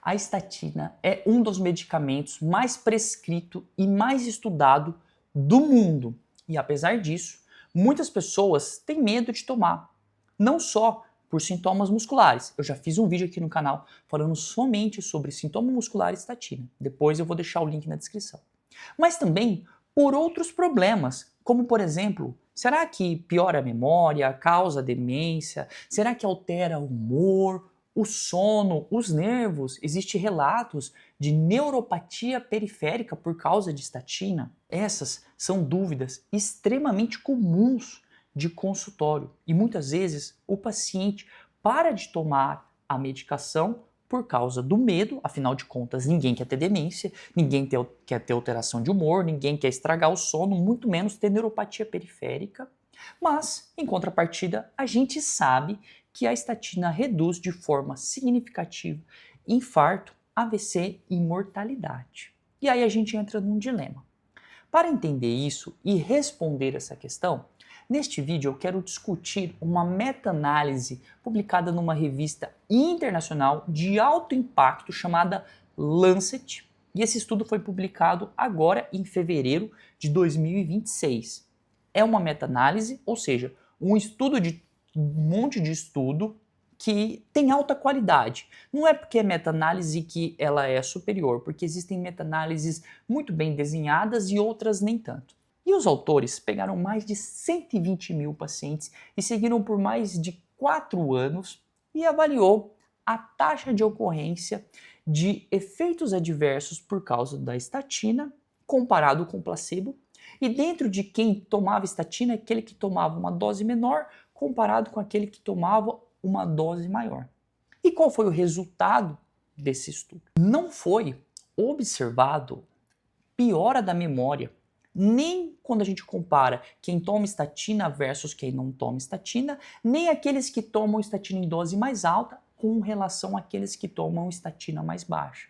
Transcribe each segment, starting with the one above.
A estatina é um dos medicamentos mais prescrito e mais estudado do mundo. E apesar disso, muitas pessoas têm medo de tomar. Não só por sintomas musculares. Eu já fiz um vídeo aqui no canal falando somente sobre sintoma muscular e estatina. Depois eu vou deixar o link na descrição. Mas também por outros problemas, como por exemplo, será que piora a memória, causa demência? Será que altera o humor, o sono, os nervos? Existem relatos de neuropatia periférica por causa de estatina? Essas são dúvidas extremamente comuns de consultório e muitas vezes o paciente para de tomar a medicação por causa do medo, afinal de contas ninguém quer ter demência, ninguém quer ter alteração de humor, ninguém quer estragar o sono, muito menos ter neuropatia periférica. Mas, em contrapartida, a gente sabe que a estatina reduz de forma significativa infarto, AVC e mortalidade. E aí a gente entra num dilema. Para entender isso e responder essa questão, neste vídeo eu quero discutir uma meta-análise publicada numa revista internacional de alto impacto chamada Lancet, e esse estudo foi publicado agora em fevereiro de 2026. É uma meta-análise, ou seja, um monte de estudo que tem alta qualidade. Não é porque é meta-análise que ela é superior, porque existem meta-análises muito bem desenhadas e outras nem tanto. E os autores pegaram mais de 120 mil pacientes e seguiram por mais de 4 anos e avaliou a taxa de ocorrência de efeitos adversos por causa da estatina comparado com o placebo. E dentro de quem tomava estatina, aquele que tomava uma dose menor comparado com aquele que tomava uma dose maior. E qual foi o resultado desse estudo? Não foi observado piora da memória, nem quando a gente compara quem toma estatina versus quem não toma estatina, nem aqueles que tomam estatina em dose mais alta com relação àqueles que tomam estatina mais baixa.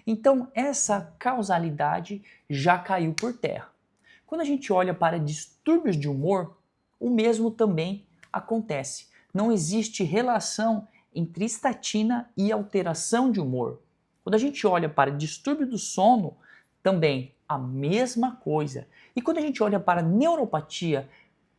Então, essa causalidade já caiu por terra. Quando a gente olha para distúrbios de humor, o mesmo também acontece. Não existe relação entre estatina e alteração de humor. Quando a gente olha para distúrbio do sono, também a mesma coisa. E quando a gente olha para neuropatia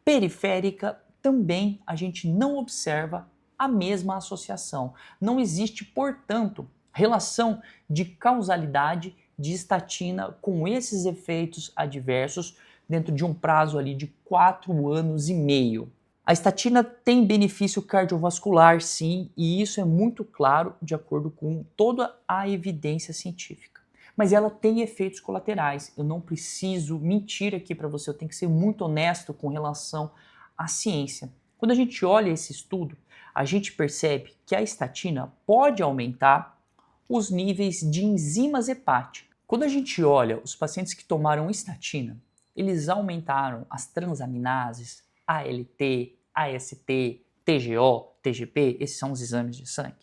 periférica, também a gente não observa a mesma associação. Não existe, portanto, relação de causalidade de estatina com esses efeitos adversos dentro de um prazo ali de 4 anos e meio. A estatina tem benefício cardiovascular, sim, e isso é muito claro de acordo com toda a evidência científica. Mas ela tem efeitos colaterais. Eu não preciso mentir aqui para você, eu tenho que ser muito honesto com relação à ciência. Quando a gente olha esse estudo, a gente percebe que a estatina pode aumentar os níveis de enzimas hepáticas. Quando a gente olha os pacientes que tomaram estatina, eles aumentaram as transaminases, ALT, AST, TGO, TGP, esses são os exames de sangue,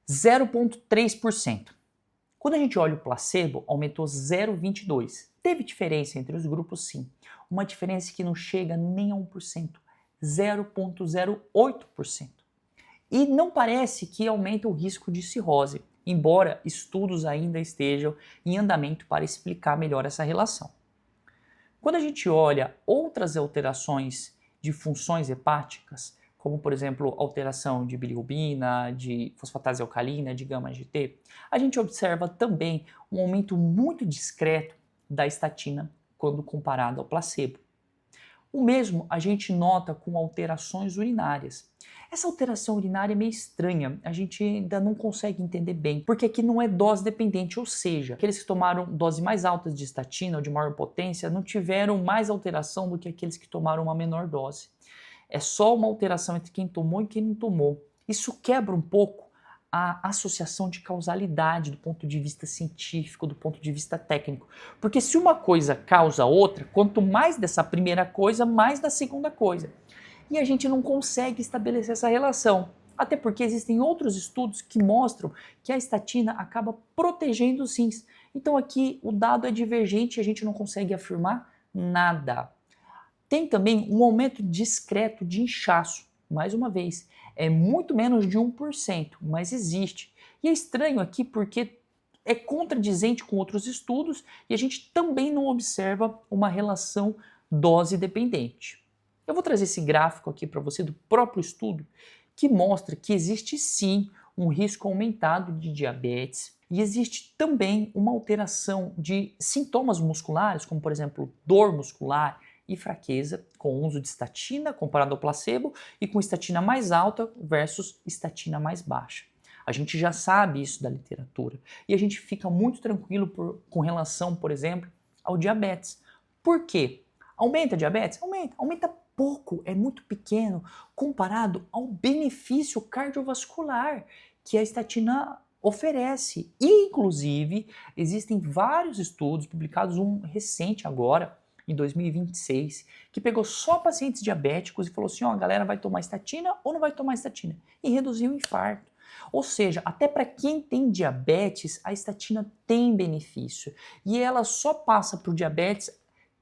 0,3%. Quando a gente olha o placebo, aumentou 0,22%. Teve diferença entre os grupos, sim. Uma diferença que não chega nem a 1%, 0,08%. E não parece que aumenta o risco de cirrose, embora estudos ainda estejam em andamento para explicar melhor essa relação. Quando a gente olha outras alterações de funções hepáticas, como por exemplo alteração de bilirrubina, de fosfatase alcalina, de gama-GT, a gente observa também um aumento muito discreto da estatina quando comparado ao placebo. O mesmo a gente nota com alterações urinárias. Essa alteração urinária é meio estranha, a gente ainda não consegue entender bem, porque aqui não é dose dependente, ou seja, aqueles que tomaram doses mais altas de estatina ou de maior potência não tiveram mais alteração do que aqueles que tomaram uma menor dose. É só uma alteração entre quem tomou e quem não tomou. Isso quebra um pouco a associação de causalidade do ponto de vista científico, do ponto de vista técnico. Porque se uma coisa causa outra, quanto mais dessa primeira coisa, mais da segunda coisa. E a gente não consegue estabelecer essa relação. Até porque existem outros estudos que mostram que a estatina acaba protegendo os rins. Então aqui o dado é divergente e a gente não consegue afirmar nada. Tem também um aumento discreto de inchaço. Mais uma vez, é muito menos de 1%, mas existe. E é estranho aqui porque é contradizente com outros estudos e a gente também não observa uma relação dose-dependente. Eu vou trazer esse gráfico aqui para você do próprio estudo que mostra que existe sim um risco aumentado de diabetes e existe também uma alteração de sintomas musculares, como por exemplo dor muscular e fraqueza, com o uso de estatina comparado ao placebo e com estatina mais alta versus estatina mais baixa. A gente já sabe isso da literatura e a gente fica muito tranquilo com relação, por exemplo, ao diabetes. Por quê? Aumenta a diabetes? Aumenta pouco, é muito pequeno comparado ao benefício cardiovascular que a estatina oferece. E, inclusive, existem vários estudos publicados, um recente agora, em 2026, que pegou só pacientes diabéticos e falou assim, ó, a galera vai tomar estatina ou não vai tomar estatina? E reduziu o infarto. Ou seja, até para quem tem diabetes, a estatina tem benefício. E ela só passa para o diabetes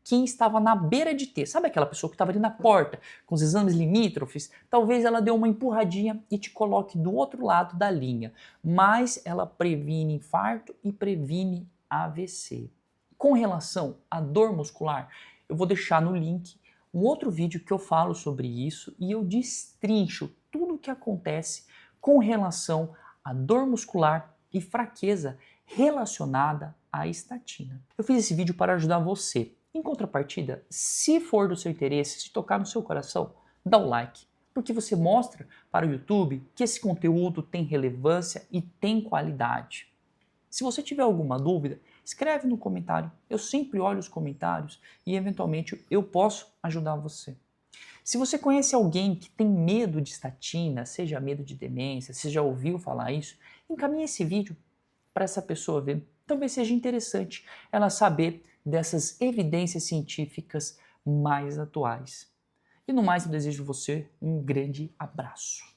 quem estava na beira de ter. Sabe aquela pessoa que estava ali na porta, com os exames limítrofes? Talvez ela dê uma empurradinha e te coloque do outro lado da linha. Mas ela previne infarto e previne AVC. Com relação à dor muscular, eu vou deixar no link um outro vídeo que eu falo sobre isso e eu destrincho tudo o que acontece com relação à dor muscular e fraqueza relacionada à estatina. Eu fiz esse vídeo para ajudar você. Em contrapartida, se for do seu interesse, se tocar no seu coração, dá o like, porque você mostra para o YouTube que esse conteúdo tem relevância e tem qualidade. Se você tiver alguma dúvida, escreve no comentário. Eu sempre olho os comentários e eventualmente eu posso ajudar você. Se você conhece alguém que tem medo de estatina, seja medo de demência, se já ouviu falar isso, encaminhe esse vídeo para essa pessoa ver. Talvez seja interessante ela saber dessas evidências científicas mais atuais. E no mais, eu desejo você um grande abraço.